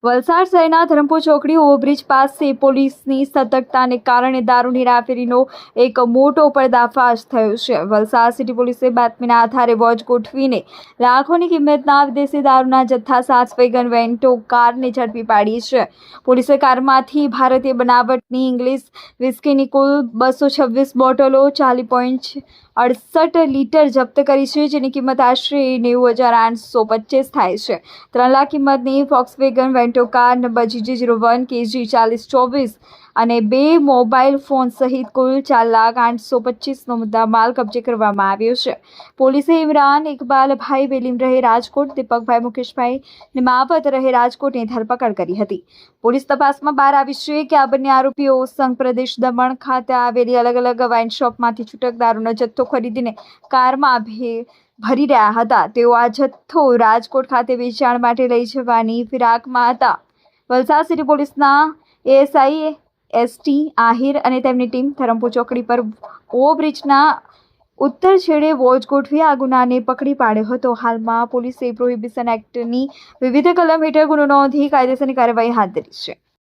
વલસાડ શહેરના ધરમપુર ચોકડી ઓવરબ્રિજ પાસે પોલીસની સતર્કતાને કારણે દારૂની હેરાફેરીનો એક મોટો પર્દાફાશ થયો છે. વલસાડ સિટી પોલીસે બાતમીના આધારે વોચ ગોઠવીને લાખોની કિંમતના વિદેશી દારૂના જથ્થા સાથે વેગન વેન્ટો કારને ઝડપી પાડી છે. પોલીસે કારમાંથી ભારતીય બનાવટની ઇંગ્લિશ વિસ્કીની કુલ 226 બોટલો 40.68 લીટર જપ્ત કરી છે, જેની કિંમત આશરે 90,825 થાય છે. 3 લાખ કિંમતની Volkswagen Vento car number GG01 KG 4024 અને 2 મોબાઈલ ફોન સહિત કુલ 4,825નો મુદ્દામાલ કબજે કરવામાં આવ્યો છે. પોલીસે ઇમરાન ઇકબાલભાઈ વેલીમ રહે રાજકોટ, દીપકભાઈ મુકેશભાઈ નિમાવત રહે રાજકોટની ધરપકડ કરી હતી. પોલીસ તપાસમાં બહાર આવ્યું છે કે આ બંને આરોપીઓ સંઘ પ્રદેશ દમણ ખાતે આવેલી અલગ અલગ વાઇન શોપમાંથી છૂટક દારૂનો જથ્થો ખરીદીને કારમાં ભરી રહ્યા હતા. તેઓ આ જથ્થો રાજકોટ ખાતે વેચાણ માટે લઈ જવાની ફિરાકમાં હતા. વલસાડ સિટી પોલીસના ASI ST આહિર અને તેમની ટીમ ધરમપુર ચોકડી પર ઓવરબ્રિજના ઉત્તર છેડે વોચ ગોઠવી આ ગુનાને પકડી પાડ્યો હતો. હાલમાં પોલીસે પ્રોહિબિશન એક્ટની વિવિધ કલમ હેઠળ ગુનો નોંધી કાયદેસરની કાર્યવાહી હાથ ધરી છે.